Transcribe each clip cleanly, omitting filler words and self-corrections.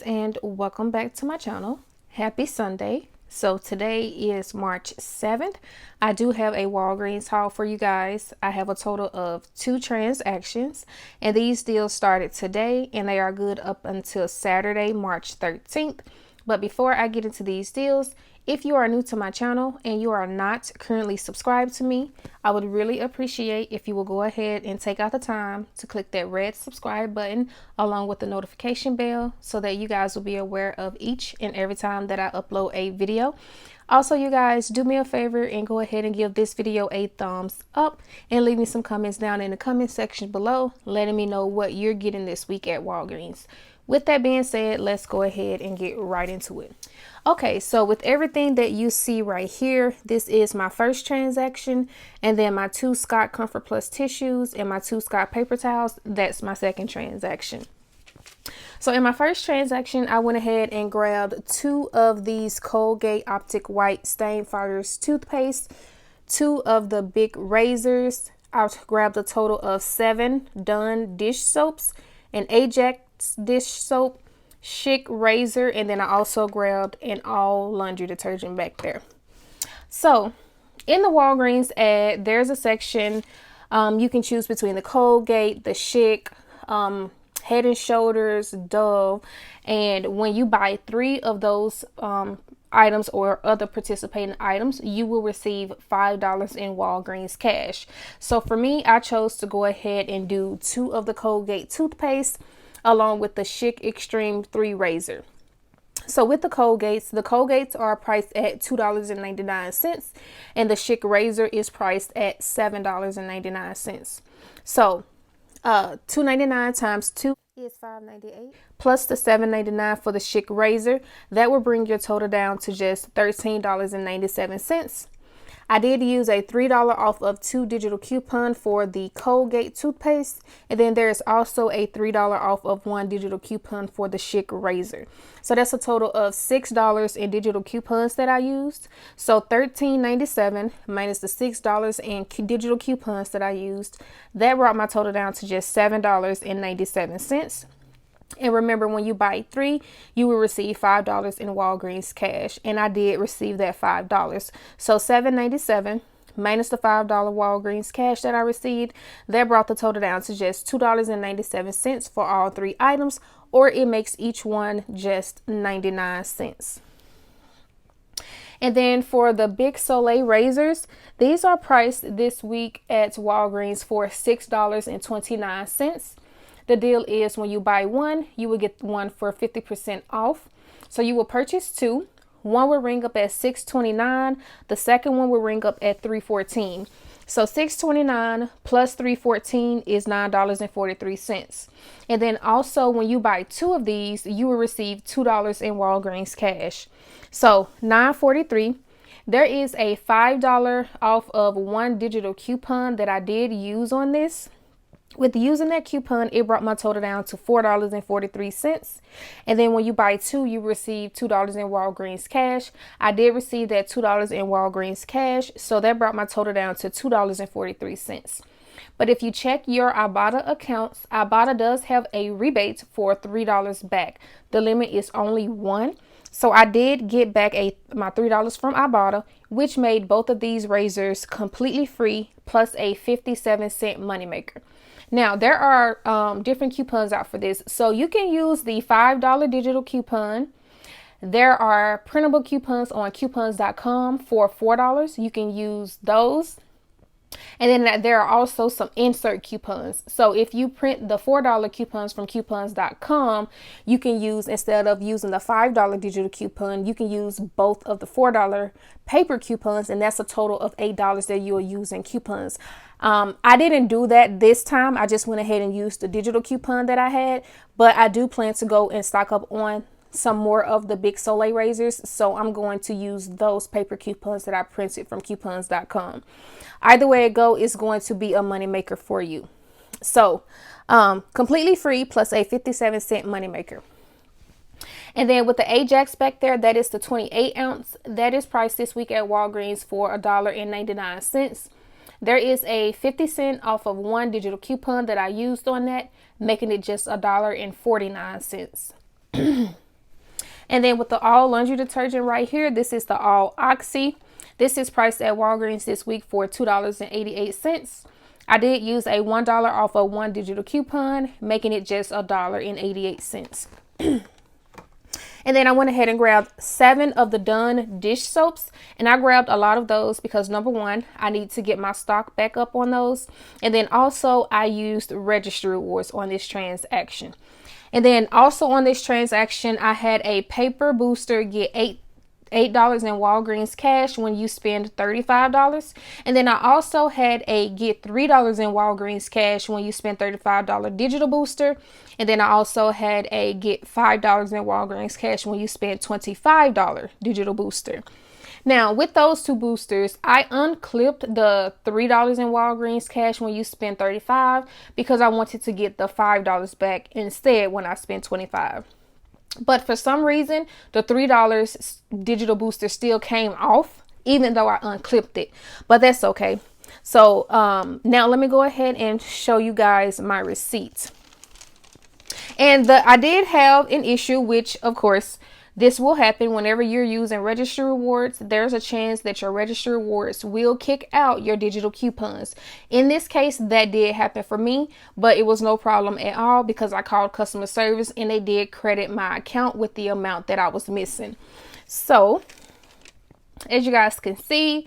and welcome back to my channel. Happy Sunday. So today is March 7th. I do have a Walgreens haul for you guys. I have a total of 2 transactions and these deals started today and they are good up until Saturday, March 13th. But before I get into these deals, if you are new to my channel and you are not currently subscribed to me, I would really appreciate if you will go ahead and take out the time to click that red subscribe button along with the notification bell so that you guys will be aware of each and every time that I upload a video. Also, you guys, do me a favor and go ahead and give this video a thumbs up and leave me some comments down in the comment section below letting me know what you're getting this week at Walgreens. With that being said, let's go ahead and get right into it. Okay, so with everything that you see right here, this is my first transaction, and then my 2 Scott Comfort Plus tissues and my 2 Scott paper towels, that's my second transaction. So in my first transaction, I went ahead and grabbed 2 of these Colgate Optic White Stain Fighters toothpaste, 2 of the big razors. I grabbed a total of 7 Dawn dish soaps, an Ajax dish soap, Schick razor, and then I also grabbed an all laundry detergent back there. So in the Walgreens ad, there's a section you can choose between the Colgate, the Schick, Head and Shoulders, Dove, and when you buy 3 of those items or other participating items, you will receive $5 in Walgreens cash. So for me, I chose to go ahead and do 2 of the Colgate toothpaste along with the Schick Extreme 3 razor. So with the Colgates are priced at $2.99 and the Schick razor is priced at $7.99. So $2.99 times 2 is $5.98 plus the $7.99 for the Schick razor. That will bring your total down to just $13.97. I did use a $3 off of 2 digital coupon for the Colgate toothpaste, and then there is also a $3 off of 1 digital coupon for the Schick razor. So that's a total of $6 in digital coupons that I used. So $13.97 minus the $6 in digital coupons that I used, that brought my total down to just $7.97. And remember, when you buy 3, you will receive $5 in Walgreens cash. And I did receive that $5. So $7.97 minus the $5 Walgreens cash that I received, that brought the total down to just $2.97 for all 3 items, or it makes each one just 99 cents. And then for the Big Soleil razors, these are priced this week at Walgreens for $6.29. The deal is when you buy 1, you will get 1 for 50% off. So you will purchase 2. 1 will ring up at $6.29. The second one will ring up at $3.14. So $6.29 plus $3.14 is $9.43. And then also when you buy 2 of these, you will receive $2 in Walgreens cash. So $9.43. There is a $5 off of 1 digital coupon that I did use on this. With using that coupon, it brought my total down to $4.43. And then when you buy 2, you receive $2 in Walgreens cash. I did receive that $2 in Walgreens cash, so that brought my total down to $2.43. But if you check your IBOTTA accounts, IBOTTA does have a rebate for $3 back. The limit is only 1. So I did get back my $3 from IBOTTA, which made both of these razors completely free plus a 57-cent moneymaker. Now, there are different coupons out for this. So you can use the $5 digital coupon. There are printable coupons on coupons.com for $4. You can use those. And then there are also some insert coupons. So if you print the $4 coupons from coupons.com, you can use, instead of using the $5 digital coupon, you can use both of the $4 paper coupons, and that's a total of $8 that you'll use in coupons. I didn't do that this time. I just went ahead and used the digital coupon that I had, but I do plan to go and stock up on some more of the Big Soleil razors, so I'm going to use those paper coupons that I printed from coupons.com. Either way it go, it's going to be a money maker for you. So completely free plus a 57-cent money maker. And then with the Ajax back there, that is the 28 ounce. That is priced this week at Walgreens for $1.99. There is a 50-cent off of 1 digital coupon that I used on that, making it just $1.49. And then with the all laundry detergent right here, this is the all oxy. This is priced at Walgreens this week for $2.88. I did use a $1 off of one digital coupon, making it just $1.88. And then I went ahead and grabbed 7 of the Done dish soaps, and I grabbed a lot of those because number one, I need to get my stock back up on those. And then also I used registry rewards on this transaction. And then also on this transaction, I had a paper booster get $8 in Walgreens cash when you spend $35. And then I also had a get $3 in Walgreens cash when you spend $35 digital booster. And then I also had a get $5 in Walgreens cash when you spend $25 digital booster. Now with those two boosters, I unclipped the $3 in Walgreens cash when you spend $35 because I wanted to get the $5 back instead when I spent $25. But for some reason, the $3 digital booster still came off, even though I unclipped it. But that's okay. So now let me go ahead and show you guys my receipts. And I did have an issue, which of course, this will happen whenever you're using registry rewards. There's a chance that your registry rewards will kick out your digital coupons. In this case, that did happen for me, but it was no problem at all because I called customer service and they did credit my account with the amount that I was missing. So as you guys can see,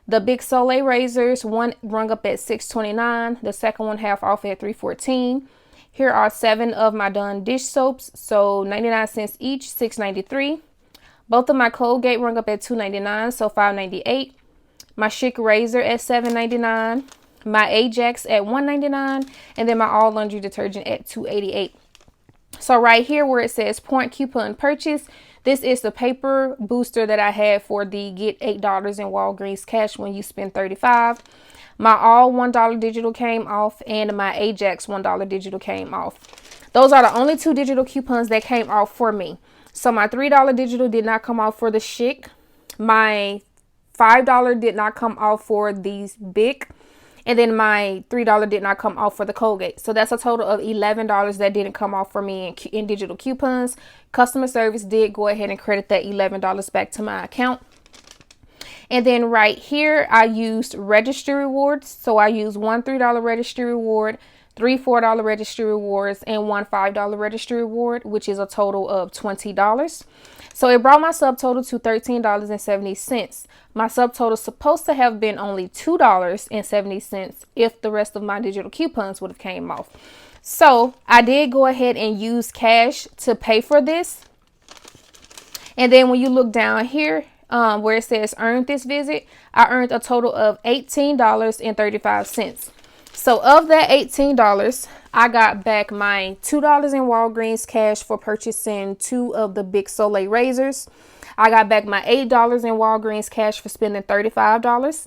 the Big Soleil razors, one rung up at $6.29, the second one half off at $3.14. Here are 7 of my Done dish soaps, so 99 cents each, $6.93. Both of my Colgate rung up at $2.99, so $5.98. My Schick razor at $7.99. My Ajax at $1.99, and then my all laundry detergent at $2.88. So right here where it says point coupon purchase, this is the paper booster that I had for the get $8 in Walgreens cash when you spend $35. My all $1 digital came off, and my Ajax $1 digital came off. Those are the only 2 digital coupons that came off for me. So my $3 digital did not come off for the Schick. My $5 did not come off for these Bic. And then my $3 did not come off for the Colgate. So that's a total of $11 that didn't come off for me in digital coupons. Customer service did go ahead and credit that $11 back to my account. And then right here, I used registry rewards. So I used one $3 registry reward, 3 $4 registry rewards, and one $5 registry reward, which is a total of $20. So it brought my subtotal to $13.70. My subtotal is supposed to have been only $2.70 if the rest of my digital coupons would have came off. So I did go ahead and use cash to pay for this. And then when you look down here, where it says earned this visit, I earned a total of $18.35. So of that $18, I got back my $2 in Walgreens cash for purchasing 2 of the Big Soleil razors. I got back my $8 in Walgreens cash for spending $35.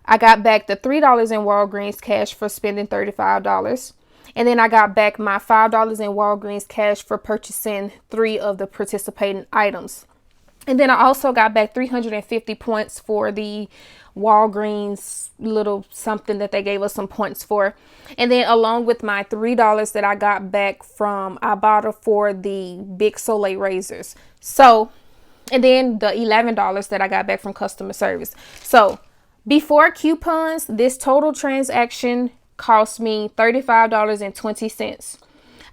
I got back the $3 in Walgreens cash for spending $35. And then I got back my $5 in Walgreens cash for purchasing 3 of the participating items. And then I also got back 350 points for the Walgreens little something that they gave us some points for. And then along with my $3 that I got back from IBOTTA for the Big Soleil razors. So, and then the $11 that I got back from customer service. So before coupons, this total transaction cost me $35.20.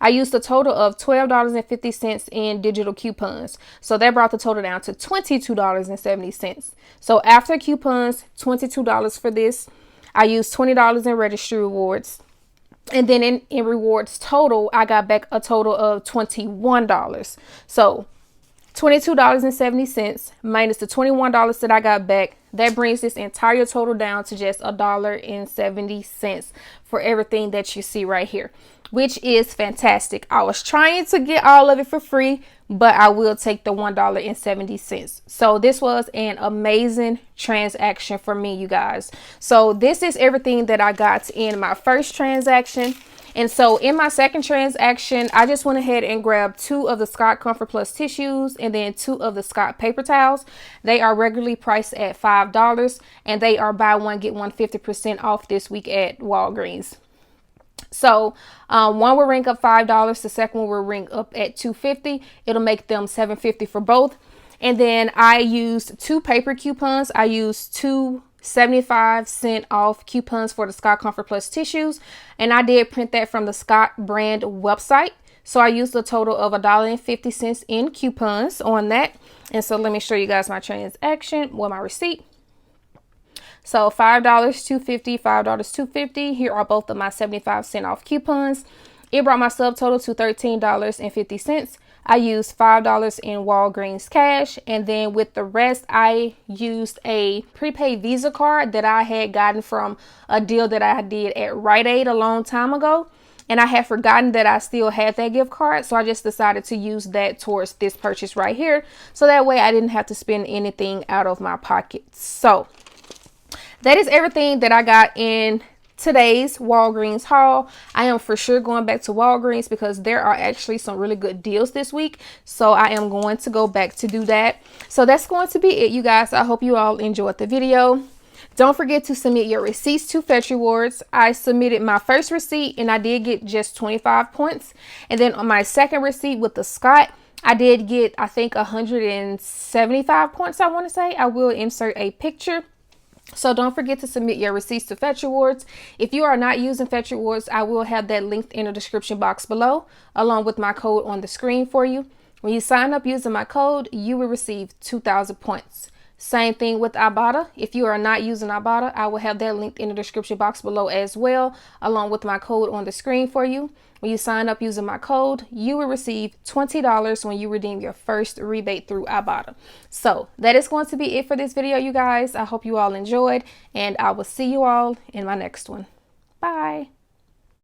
I used a total of $12.50 in digital coupons. So that brought the total down to $22.70. So after coupons, $22 for this. I used $20 in registry rewards. And then in rewards total, I got back a total of $21. So $22.70 minus the $21 that I got back. That brings this entire total down to just $1.70 for everything that you see right here, which is fantastic. I was trying to get all of it for free, but I will take the $1.70. So this was an amazing transaction for me, you guys. So this is everything that I got in my first transaction. And so in my second transaction, I just went ahead and grabbed 2 of the Scott Comfort Plus tissues and then 2 of the Scott paper towels. They are regularly priced at $5 and they are buy one, get one 50% off this week at Walgreens. So one will rank up $5. The second one will rank up at $2.50. It'll make them $7.50 for both. And then I used 2 paper coupons. I used 2 75-cent off coupons for the Scott Comfort Plus tissues. And I did print that from the Scott brand website. So I used a total of $1.50 in coupons on that. And so let me show you guys my transaction, well, my receipt. So $5, $2.50, $5, $2.50. Here are both of my 75-cent off coupons. It brought my subtotal to $13.50. I used $5 in Walgreens cash, and then with the rest, I used a prepaid Visa card that I had gotten from a deal that I did at Rite Aid a long time ago. And I had forgotten that I still had that gift card, so I just decided to use that towards this purchase right here. So that way I didn't have to spend anything out of my pocket. So that is everything that I got in today's Walgreens haul. I am for sure going back to Walgreens because there are actually some really good deals this week. So I am going to go back to do that. So that's going to be it, you guys. I hope you all enjoyed the video. Don't forget to submit your receipts to Fetch Rewards. I submitted my first receipt and I did get just 25 points. And then on my second receipt with the Scott, I did get, I think, 175 points, I want to say. I will insert a picture. So don't forget to submit your receipts to Fetch Rewards. If you are not using Fetch Rewards, I will have that linked in the description box below, along with my code on the screen for you. When you sign up using my code, you will receive 2,000 points. Same thing with IBOTTA. If you are not using IBOTTA, I will have that linked in the description box below as well, along with my code on the screen for you. When you sign up using my code, you will receive $20 when you redeem your first rebate through IBOTTA. So that is going to be it for this video, you guys. I hope you all enjoyed, and I will see you all in my next one. Bye.